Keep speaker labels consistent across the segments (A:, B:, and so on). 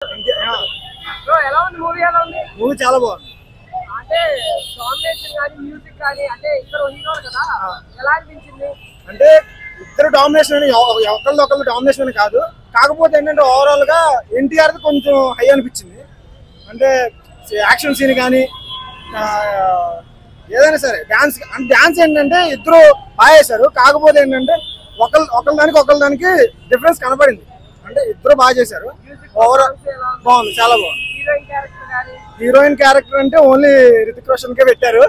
A: Bro ఎలా ఉంది movie? ఎలా ఉంది
B: మూవీ? చాలా బాగుంది.
A: అంటే కాంబినేషన్ కానీ మ్యూజిక్ కానీ అంటే ఇద్దరు హీరోలు కదా, ఎలా అనిపించింది?
B: అంటే ఇద్దరు డామినేషన్ అని ఒకళ్ళు డామినేషన్ అని కాదు, కాకపోతే ఏంటంటే ఓవరాల్ గా ఎన్టీఆర్ కొంచెం హై అనిపించింది. అంటే యాక్షన్ సీన్ కానీ ఏదైనా సరే డాన్స్ ఏంటంటే ఇద్దరు బాగా చేశారు. కాకపోతే ఏంటంటే ఒకళ్ళ దానికి డిఫరెన్స్ కనపడింది. అంటే ఇద్దరు బాగా చేశారు. ఓవరాల్ బాగుంది, చాలా బాగుంది. హీరోయిన్ క్యారెక్టర్ అంటే ఓన్లీ రితిక్ రోషన్ కే పెట్టారు,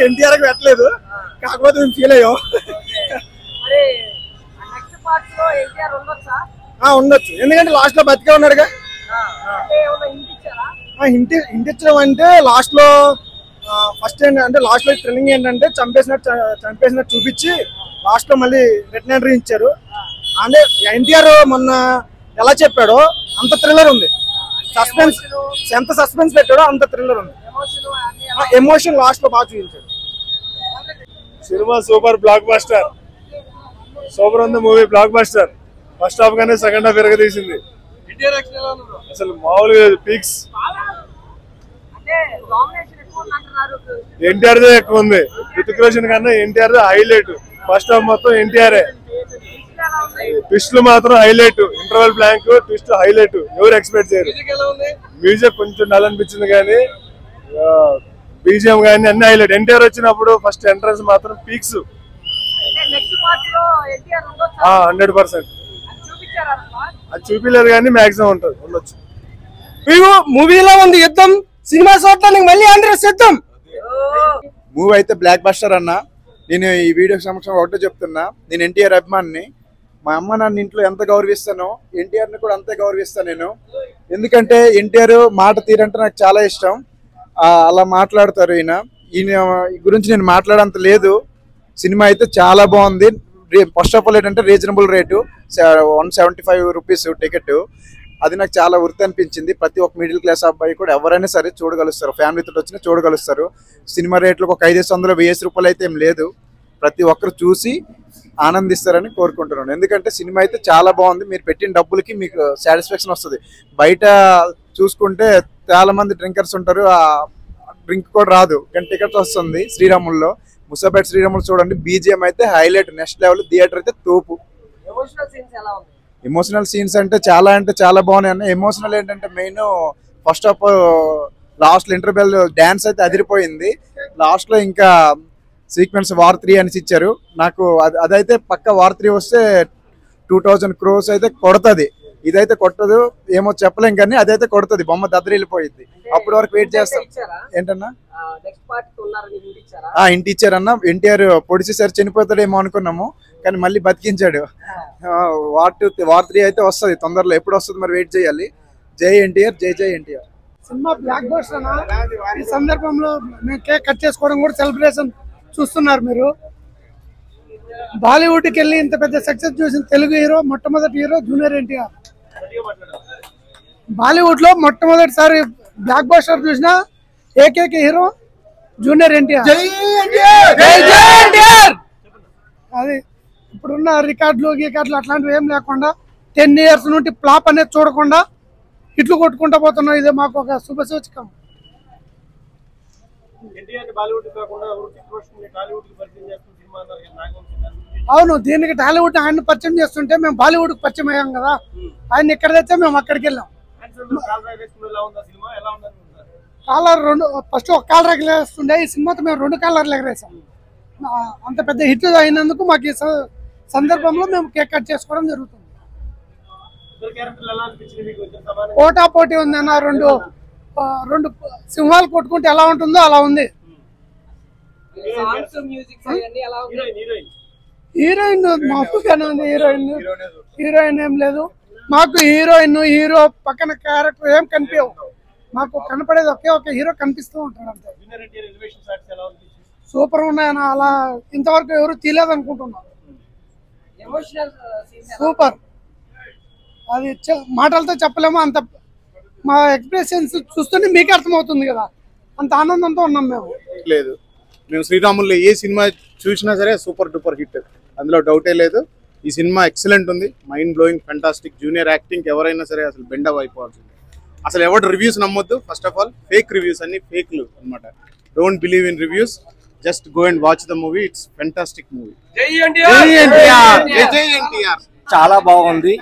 B: ఎన్టీఆర్ కి పెట్టలేదు. కాకపోతే మేము ఫీల్ అయ్యాం. ఉండొచ్చు, ఎందుకంటే లాస్ట్ లో బతికే ఉన్నాడుగా. హింట్ ఇచ్చడం అంటే లాస్ట్ లో ఫస్ట్ ఏంటంటే లాస్ట్ లో థ్రిల్లింగ్ ఏంటంటే చంపేసినట్టు చూపించి లాస్ట్ లో మళ్ళీ రిటర్న్ ఎంట్రీ ఇచ్చారు. అంటే ఎన్టీఆర్ మొన్న ఎలా చెప్పాడో అంత థ్రిల్లర్ ఉంది. సస్పెన్స్ ఎంత సస్పెన్స్ పెట్టాడో అంత థ్రిల్లర్ ఉంది. ఎమోషన్ లాస్ట్ లో బాగా చూపించాడు.
C: Cinema super, blockbuster, super ఉంది movie, blockbuster. First half గానే సెకండ్ హాఫ్ ఎరగదీసింది. అసలు మామూలుగా పీక్స్. ఎన్టీఆర్ దే ఎక్కువ ఉంది, రితిక్ రోషన్ కన్నా ఎన్టీఆర్ హైలైట్. ఫస్ట్ హాఫ్ మొత్తం ఎన్టీఆర్. ట్విస్ట్లు మాత్రం highlight, interval blank, twist highlight, ఎవరు ఎక్స్పెక్ట్ చేయరు. మ్యూజిక్ కొంచెం డల్ అనిపించింది కానీ బీజిఎం కానీ అన్ని హైలైట్. ఎన్టీఆర్ వచ్చినప్పుడు ఫస్ట్ ఎంట్రన్స్ మాత్రం పీక్స్. 100% అది చూపిలేదు కానీ మాక్సిమం ఉంటుంది, ఉండొచ్చు.
B: మూవీలో ఉంది యుద్ధం, సినిమా చూడటానికి మళ్ళీ అందరూ సిద్ధం.
D: మూవీ అయితే బ్లాక్ బస్టర్ అన్న. నేను ఈ వీడియో సమక్షంలో ఒకటే చెప్తున్నా, నేను ఎన్టీఆర్ అభిమానిని. మా అమ్మ నాన్న ఇంట్లో ఎంత గౌరవిస్తానో ఎన్టీఆర్ని కూడా అంతే గౌరవిస్తాను నేను. ఎందుకంటే ఎన్టీఆర్ మాట తీరంటే నాకు చాలా ఇష్టం. అలా మాట్లాడతారు ఈయన గురించి నేను మాట్లాడంత లేదు. సినిమా అయితే చాలా బాగుంది. ఫస్ట్ ఆఫ్ ఆల్ ఏంటంటే రీజనబుల్ రేటు, 175 రూపీస్ టికెట్. అది నాకు చాలా వర్త్ అనిపించింది. ప్రతి ఒక్క మిడిల్ క్లాస్ అబ్బాయి కూడా ఎవరైనా సరే చూడగలుస్తారు, ఫ్యామిలీతో వచ్చినా చూడగలుస్తారు. సినిమా రేట్లకు ఒక 500 1000 రూపాయలు అయితే ఏం లేదు. ప్రతి ఒక్కరు చూసి ఆనందిస్తారని కోరుకుంటున్నాను. ఎందుకంటే సినిమా అయితే చాలా బాగుంది. మీరు పెట్టిన డబ్బులకి మీకు సాటిస్ఫాక్షన్ వస్తుంది. బయట చూసుకుంటే చాలా మంది డ్రింకర్స్ ఉంటారు, ఆ డ్రింక్ కూడా రాదు, కానీ టికెట్ వస్తుంది. శ్రీరాముల్లో, ముసాపేట శ్రీరాములు చూడండి, బీజిఎం అయితే హైలైట్, నెక్స్ట్ లెవెల్. థియేటర్ అయితే తోపు. ఎమోషనల్ సీన్స్ అంటే చాలా బాగున్నాయి అన్న. ఎమోషనల్ ఏంటంటే మెయిన్ ఫస్ట్ ఆఫ్ లాస్ట్ లో ఇంటర్వెల్ డాన్స్ అయితే అదిరిపోయింది. లాస్ట్ లో ఇంకా సీక్వెన్స్ వార్ 3 అని ఇచ్చారు. నాకు అదైతే పక్క వార్ 3 వస్తే 2000 crores అయితే కొడుతుంది. ఇదైతే కొట్టదు, ఏమో చెప్పలేం, కానీ అదైతే కొడుతుంది. బొమ్మ దద్దరిల్లిపోయింది. అప్పటి వరకు వెయిట్ చేస్తాం. ఏంటన్నా ఇంటి ఇచ్చారన్న. ఎన్టీఆర్ పొడిచేసారి చనిపోతాడేమో అనుకున్నాము, కానీ మళ్ళీ బతికించాడు. వార్ 3 అయితే వస్తుంది తొందరలో. ఎప్పుడు వస్తుంది మరి వెయిట్ చేయాలి. జై ఎన్టీఆర్, జై జై ఎన్టీఆర్.
B: సినిమా బ్లాక్ బస్టర్ అన్న. ఈ సందర్భంలో మేము కేక్ కట్ చేసుకోవడం కూడా సెలబ్రేషన్ చూస్తున్నారు మీరు. బాలీవుడ్కి వెళ్ళి ఇంత పెద్ద సక్సెస్ చూసిన తెలుగు హీరో, మొట్టమొదటి హీరో జూనియర్ ఎన్టీఆర్. బాలీవుడ్ లో మొట్టమొదటిసారి బ్లాక్ బస్టర్ చూసిన ఏకైక హీరో జూనియర్ ఎన్టీఆర్. అది ఇప్పుడున్న రికార్డులు అట్లాంటివి ఏం లేకుండా 10 years నుండి ఫ్లాప్ అనేది చూడకుండా ఇట్లు కొట్టుకుంటా పోతున్నాం. ఇదే మాకు ఒక శుభ సూచకం. అవును, దీనికి టాలీవుడ్ ఆయన పరిచయం చేస్తుంటే మేము బాలీవుడ్ పరిచయం అయ్యాం కదా. ఆయన ఇక్కడ తెచ్చా, మేము అక్కడికి వెళ్ళాం. కాలర్ ఫస్ట్ ఒక కాలర్ ఎగరేస్తుండే, ఈ సినిమాతో మేము 2 కాలర్లు ఎగరేసాం. అంత పెద్ద హిట్ అయినందుకు మాకు ఈ సందర్భంలో మేము కేక్ కట్ చేసుకోవడం జరుగుతుంది. పోటా పోటీ ఉంది అన్న. రెండు సింహాలు కొట్టుకుంటే ఎలా ఉంటుందో అలా ఉంది. హీరోయిన్ మామూలుగానే ఉంది. హీరోయిన్ ఏం లేదు మాకు. హీరో పక్కన క్యారెక్టర్ ఏం కనిపించవు మాకు. కనపడేది ఒకే ఒక హీరో కనిపిస్తూ ఉంటాడు అంతే. సూపర్ ఉన్నాయన్న. అలా ఇంతవరకు ఎవరు తీయలేదు అనుకుంటున్నాను. సూపర్. అది మాటలతో చెప్పలేము. అంత మా ఎక్స్ప్రెషన్స్ చూస్తుంటే మీకే అర్థమవుతుంది కదా, అంత ఆనందంతో ఉన్నాం మేము.
E: లేదు, మేము శ్రీరాముల్లో ఏ సినిమా చూసినా సరే సూపర్ డూపర్ హిట్, అందులో డౌటే లేదు. ఈ సినిమా ఎక్సలెంట్ ఉంది, mind blowing, fantastic. Junior acting ఎవరైనా సరే అసలు బెండ్ అయిపోవాల్సింది. అసలు ఎవరు రివ్యూస్ నమ్మొద్దు. First of all fake reviews అన్ని ఫేక్లు అన్నమాట. Don't believe in reviews, just go and watch the movie. It's fantastic movie.
F: చాలా బాగుంది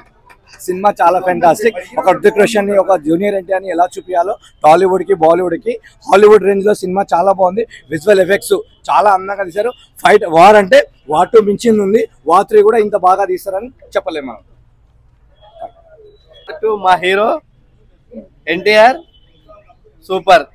F: సినిమా, చాలా ఫెంటాస్టిక్. ఒక హృతిక్ రోషన్ ని, ఒక జూనియర్ ఎన్టీఆర్ ని ఎలా చూపించాలో టాలీవుడ్ కి బాలీవుడ్ కి హాలీవుడ్ రేంజ్ లో సినిమా చాలా బాగుంది. విజువల్ ఎఫెక్ట్స్ చాలా అందంగా తీశారు. ఫైట్ వార్ అంటే వార్ 2 మించింది ఉంది. వార్ 3 కూడా ఇంత బాగా తీస్తారని చెప్పలేము మనం.
G: మా హీరో ఎన్టీఆర్ సూపర్.